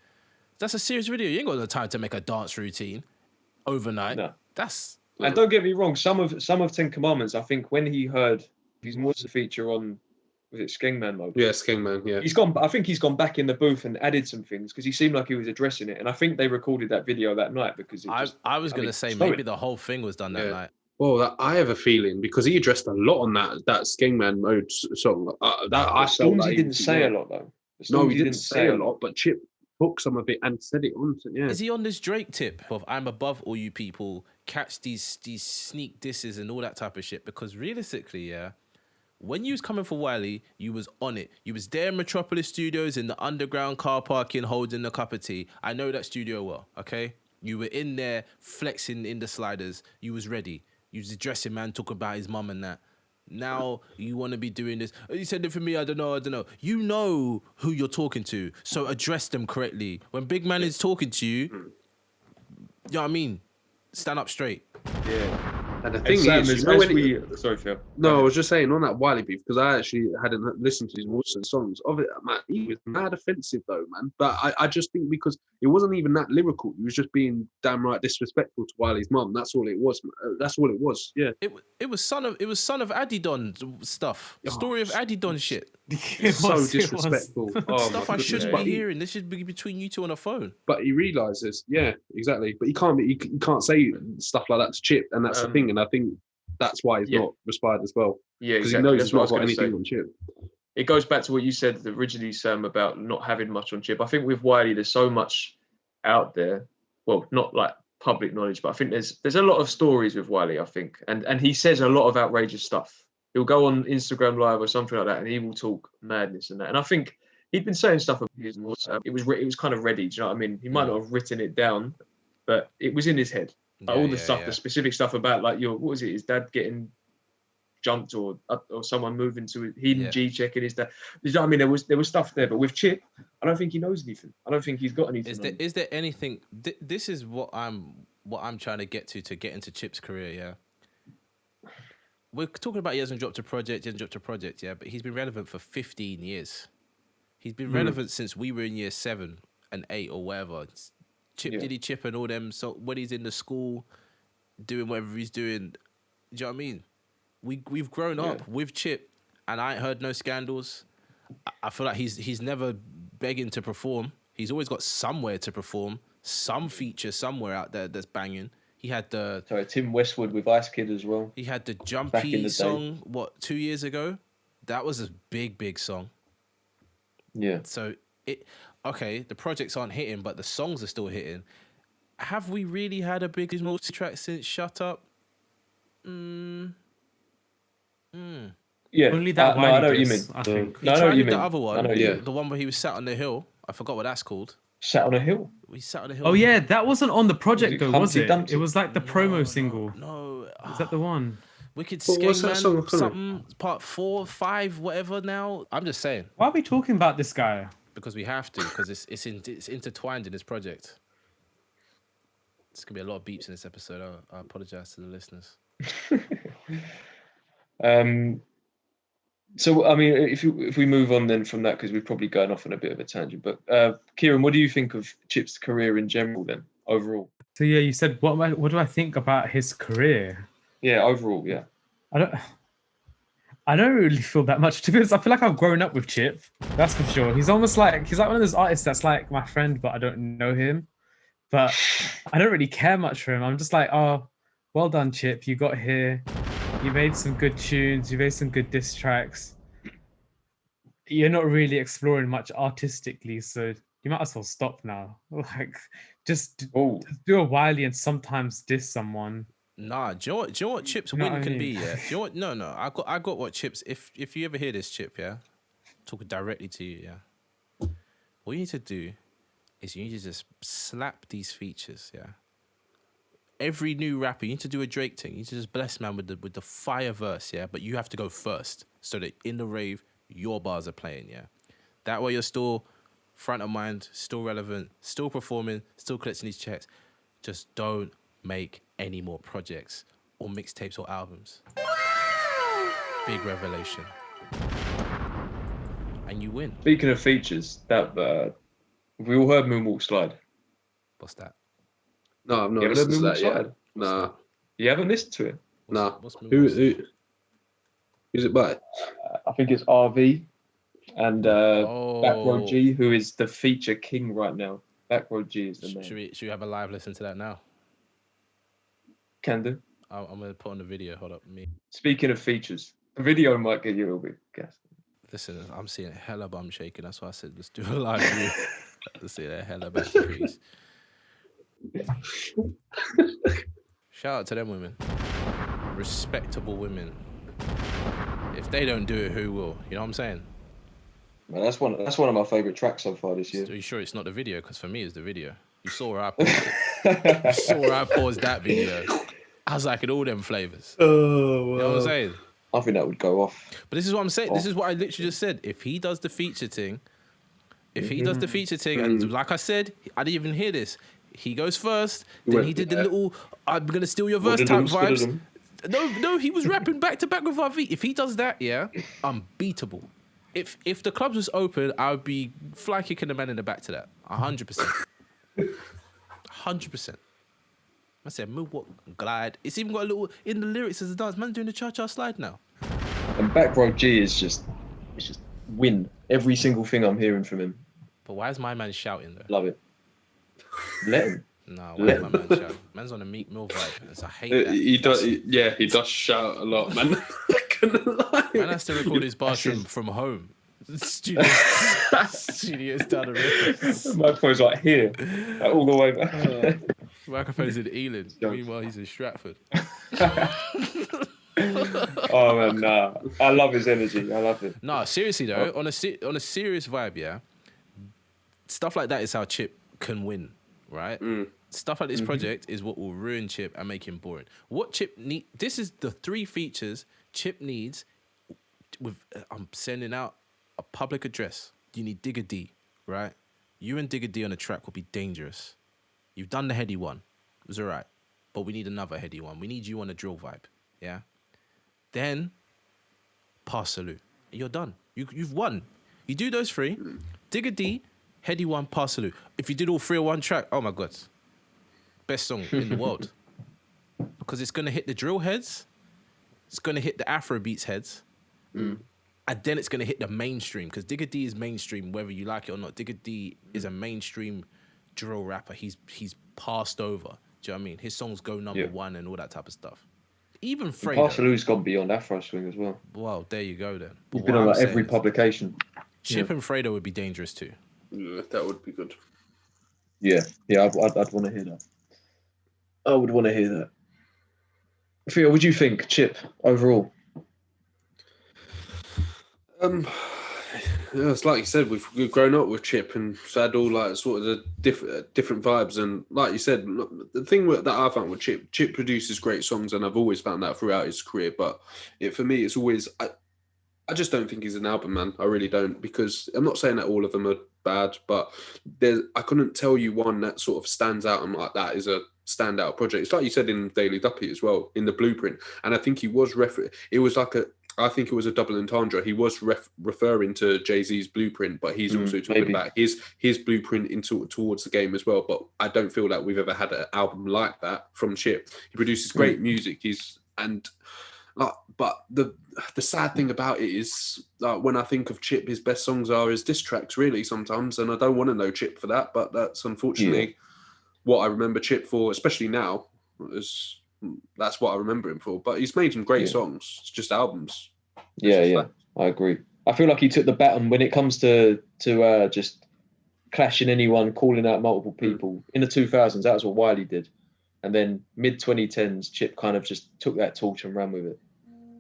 that's a serious video. You ain't got the time to make a dance routine overnight. No. And don't get me wrong. Some of 10 Commandments, I think when he heard his more feature on, was it Skengman mode? Yeah, Skengman, yeah. I think he's gone back in the booth and added some things because he seemed like he was addressing it. And I think they recorded that video that night because I was going to say maybe the whole thing was done that night. Well, I have a feeling because he addressed a lot on that Skengman mode song. He didn't say a lot though. No, he didn't say a lot, but Chip took some of it and said it on. Yeah. Is he on this Drake tip of I'm above all you people, catch these sneak disses and all that type of shit? Because realistically, yeah, when you was coming for Wiley, you was on it. You was there in Metropolis Studios in the underground car parking, holding a cup of tea. I know that studio well, okay? You were in there flexing in the sliders. You was ready. You was addressing man, talking about his mum and that. Now you want to be doing this. Oh, you said it for me. I don't know. You know who you're talking to, so address them correctly. When big man is talking to you, you know what I mean? Stand up straight. Yeah. And the thing is, sorry, Phil. No, I was just saying on that Wiley beef because I actually hadn't listened to his Wilson songs of it. Man, he was mad offensive though, man. But I just think because it wasn't even that lyrical, he was just being damn right disrespectful to Wiley's mum. That's all it was. That's all it was. Yeah. It was son of Adidon stuff. The story of Adidon shit. So disrespectful. Stuff I shouldn't be hearing. This should be between you two on a phone. But he realizes, yeah, exactly. But he can't say stuff like that to Chip, and that's the thing. And I think that's why he's not responded as well. Yeah, because exactly. he knows he's not got anything on Chip. It goes back to what you said originally, Sam, about not having much on Chip. I think with Wiley, there's so much out there. Well, not like public knowledge, but I think there's a lot of stories with Wiley, I think. And he says a lot of outrageous stuff. He'll go on Instagram Live or something like that, and he will talk madness and that. And I think he'd been saying stuff about his it was kind of ready. Do you know what I mean? He might not have written it down, but it was in his head. Like all the stuff, the specific stuff about like what was it? His dad getting jumped or someone moving to a hidden G checking his dad. You know what I mean? There was stuff there, but with Chip, I don't think he knows anything. I don't think he's got anything. Is there anything? This is what I'm trying to get into Chip's career. Yeah. We're talking about he hasn't dropped a project, yeah, but he's been relevant for 15 years. He's been relevant since we were in year 7 and 8 or whatever. Diddy Chip and all them. So when he's in the school, doing whatever he's doing, do you know what I mean? We've grown up with Chip, and I ain't heard no scandals. I feel like he's never begging to perform. He's always got somewhere to perform, some feature somewhere out there that's banging. He had Tim Westwood with Ice Kid as well. He had the Jumpy song, 2 years ago? That was a big song. Yeah. So the projects aren't hitting, but the songs are still hitting. Have we really had a big multi-track since Shut Up? Yeah. Only that I know what you mean. I think. He tried with the other one, the one where he was sat on the hill. I forgot what that's called. Sat on a hill. We sat on a hill. Oh yeah, that wasn't on the project though, was it? Dumpty? It was like the promo single. No. Is that the one? Wicked Well, Skate what's that Man, song? something, part 4, 5, whatever now. I'm just saying. Why are we talking about this guy? Because we have to, because it's intertwined in this project. There's going to be a lot of beeps in this episode. I apologize to the listeners. So, I mean, if we move on then from that, because we're probably going off on a bit of a tangent, but Kieran, what do you think of Chip's career in general then, overall? So yeah, you said what do I think about his career? Yeah, overall, yeah. I don't really feel that much. To be honest, I feel like I've grown up with Chip. That's for sure. He's almost like one of those artists that's like my friend, but I don't know him. But I don't really care much for him. I'm just like, oh, well done, Chip. You got here. You made some good tunes. You made some good diss tracks. You're not really exploring much artistically, so you might as well stop now. Like, just do a Wiley and sometimes diss someone. Nah, do you know what Chip's win can be? Yeah, do you know what? No. I got what Chip's. If you ever hear this, Chip, yeah, talking directly to you, yeah. What you need to do is you need to just slap these features, yeah. Every new rapper, you need to do a Drake thing. You need to just bless man with the fire verse, yeah. But you have to go first, so that in the rave your bars are playing, yeah. That way you're still front of mind, still relevant, still performing, still collecting these checks. Just don't make any more projects or mixtapes or albums. Big revelation. And you win. Speaking of features, that we all heard Moonwalk Slide. What's that? No, I've not listened to that yet. Nah. You haven't listened to it? Nah. What's Who's it by? I think it's RV and Backroad G, who is the feature king right now. Backroad G is the name. Should we have a live listen to that now? Can do. I'm going to put on the video. Hold up. Speaking of features, the video might get you a little bit gassed. Listen, I'm seeing hella bum shaking. That's why I said let's do a live view. Let's see that hella back degrees. Shout out to them women. Respectable women. If they don't do it, who will? You know what I'm saying? Man, that's one of my favorite tracks so far this year. Are you sure it's not the video? Because for me, it's the video. You saw where I paused it. You saw where I paused that video. I was like in all them flavors. Oh, you know what I'm saying? I think that would go off. But this is what I'm saying. This is what I literally just said. If he does the feature thing, and like I said, I didn't even hear this. He goes first, then he did the little "I'm gonna steal your verse" type vibes. No, he was rapping back to back with RV. If he does that, yeah, unbeatable. If the clubs was open, I would be fly kicking the man in the back to that. 100%. 100%. I said, moonwalk, glide. It's even got a little in the lyrics as a dance. Man doing the cha-cha slide now. And Backroad G is just win every single thing I'm hearing from him. But why is my man shouting though? Love it. Let him. No, why is my man shouting? Man's on a Meek Mill vibe. I hate that. He does shout a lot, man. I couldn't lie. Man has to record his bars from home. Studios down the road. Microphone's like here, like all the way back. Microphone's in Ealing. Jokes. Meanwhile, he's in Stratford. Oh man, nah. I love his energy. I love it. No, seriously though, on a serious vibe, yeah. Stuff like that is how Chip can win, right? Stuff like this project is what will ruin Chip and make him boring. What Chip need? This is the 3 features Chip needs. I'm sending out a public address. You need Digga D, right? You and Digga D on a track will be dangerous. You've done the heady one. It was all right. But we need another heady one. We need you on a drill vibe, yeah? Then, pass salute. You're done. You've won. You do those 3. Digga D, heady one, pass salute. If you did all 3 on one track, oh my God. Best song in the world. Because it's going to hit the drill heads. It's going to hit the Afro beats heads. And then it's going to hit the mainstream. Because Digga D is mainstream, whether you like it or not. Digga D is a mainstream drill rapper. He's passed over. Do you know what I mean? His songs go number 1 and all that type of stuff. Even Fredo. Parsalou's gone beyond Afro swing as well. Well, there you go then. He's But been what on I'm like every saying is publication. Chip and Fredo would be dangerous too. Yeah, that would be good. Yeah, I'd want to hear that. I would want to hear that. Theo, what do you think, Chip, overall? Yeah, it's like you said, we've grown up with Chip and had all like sort of the different vibes. And like you said, the thing that I found with Chip produces great songs, and I've always found that throughout his career. But for me, it's always I just don't think he's an album man. I really don't, because I'm not saying that all of them are bad, but I couldn't tell you one that sort of stands out and like that is a standout project. It's like you said in Daily Duppy as well, in the Blueprint, and I think he was I think it was a double entendre. He was referring to Jay-Z's Blueprint, but he's also talking about his blueprint towards the game as well. But I don't feel like we've ever had an album like that from Chip. He produces great music. But the sad thing about it is, when I think of Chip, his best songs are his diss tracks, really, sometimes, and I don't want to know Chip for that, but that's unfortunately what I remember Chip for, especially now. That's what I remember him for. But he's made some great songs. It's just albums. I agree. I feel like he took the baton when it comes to just clashing anyone, calling out multiple people. In the 2000s, that was what Wiley did. And then mid-2010s, Chip kind of just took that torch and ran with it.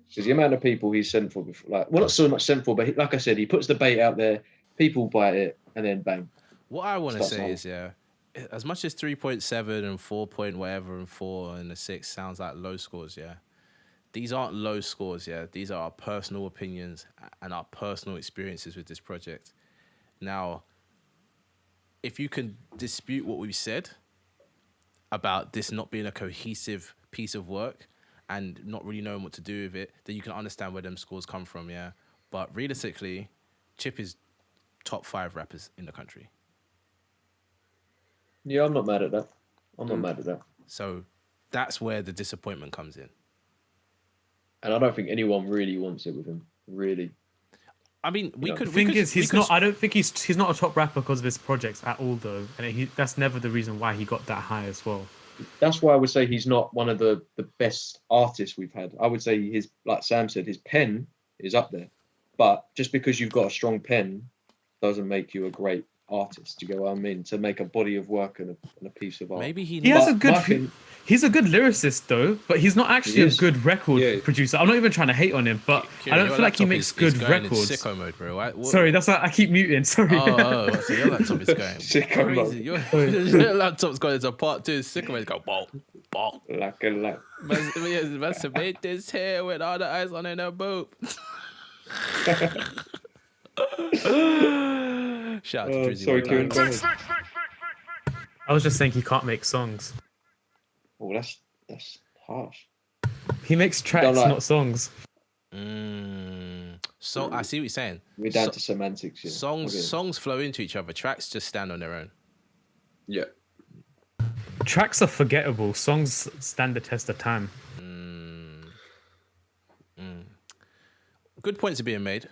Because the amount of people he's sent for before, not so much sent for, but like I said, he puts the bait out there, people bite it, and then bang. What I want to say is, as much as 3.7 and 4 point whatever and 4 and a 6 sounds like low scores, these aren't low scores, These are our personal opinions and our personal experiences with this project. Now, if you can dispute what we've said about this not being a cohesive piece of work and not really knowing what to do with it, then you can understand where them scores come from, But realistically, Chip is top 5 rappers in the country. Yeah, I'm not mad at that. I'm not mad at that. So that's where the disappointment comes in. And I don't think anyone really wants it with him. Really. I mean, I don't think he's not a top rapper because of his projects at all, though. And that's never the reason why he got that high as well. That's why I would say he's not one of the best artists we've had. I would say like Sam said, his pen is up there. But just because you've got a strong pen doesn't make you a great artist. Do you get what I mean? To make a body of work and a piece of art. Maybe he's a good lyricist though, but he's not actually a good record producer. I'm not even trying to hate on him, but I don't feel like he makes good records. Sicko mode, bro. Sorry, that's why I keep muting. Sorry. So your laptop is going Sicko crazy. Your laptop's going into part 2. Sicko mode go ball. Like. Must made this hair with all the eyes on in a boob. Shout out to Drizzy. Sorry, Kieran. Go ahead. I was just saying he can't make songs. Oh, that's harsh. He makes tracks, not songs. So I see what you're saying. We're down to semantics. Yeah. Songs flow into each other. Tracks just stand on their own. Yeah. Tracks are forgettable. Songs stand the test of time. Good points are being made.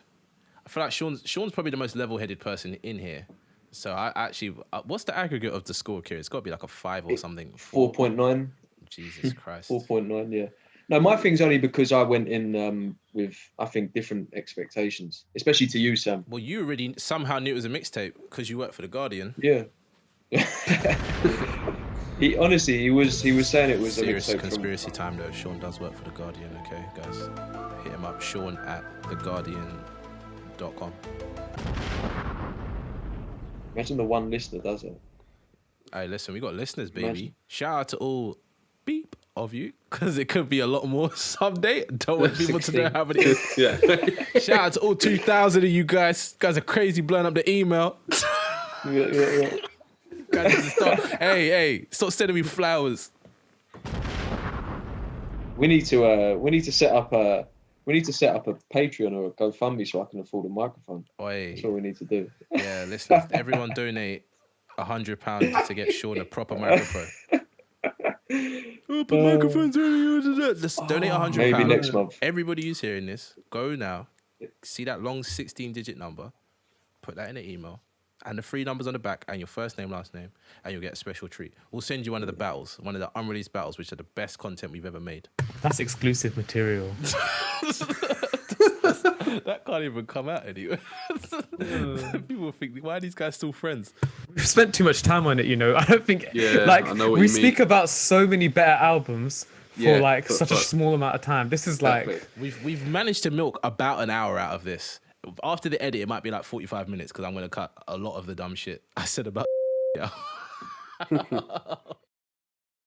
I feel like Sean's probably the most level-headed person in here. So I actually, what's the aggregate of the score, Kieran? It's got to be like a 5 or something. 4.9. Jesus Christ. 4.9, yeah. No, my thing's only because I went in with, I think, different expectations, especially to you, Sam. Well, you already somehow knew it was a mixtape because you work for the Guardian. Yeah. He honestly, he was saying it was Serious a mixtape conspiracy time though. Sean does work for the Guardian. Okay, guys, hit him up. Sean at theguardian.com. Imagine the one listener does it. Hey, listen, we got listeners, baby. Imagine. Shout out to all beep of you, because it could be a lot more someday. Don't want people to know how many. Yeah. Shout out to all 2,000 of you guys. Guys are crazy, blowing up the email. Yeah. Guys need to stop. Hey, stop sending me flowers. We need to set up a Patreon or a GoFundMe so I can afford a microphone. Oi. That's all we need to do. Yeah, listen, everyone donate £100 to get Sean a proper microphone. But microphones are... Let's donate £100. Maybe next month. Everybody who's hearing this, go now. See that long 16-digit number. Put that in an email. And the 3 numbers on the back, and your first name, last name, and you'll get a special treat. We'll send you one of the battles, one of the unreleased battles, which are the best content we've ever made. That's exclusive material. That can't even come out anyway. People think, why are these guys still friends? We've spent too much time on it, you know. I don't think I know what we you speak mean. about so many better albums for such a small amount of time. This is Exactly. like We've managed to milk about an hour out of this. After the edit, it might be like 45 minutes because I'm going to cut a lot of the dumb shit I said about.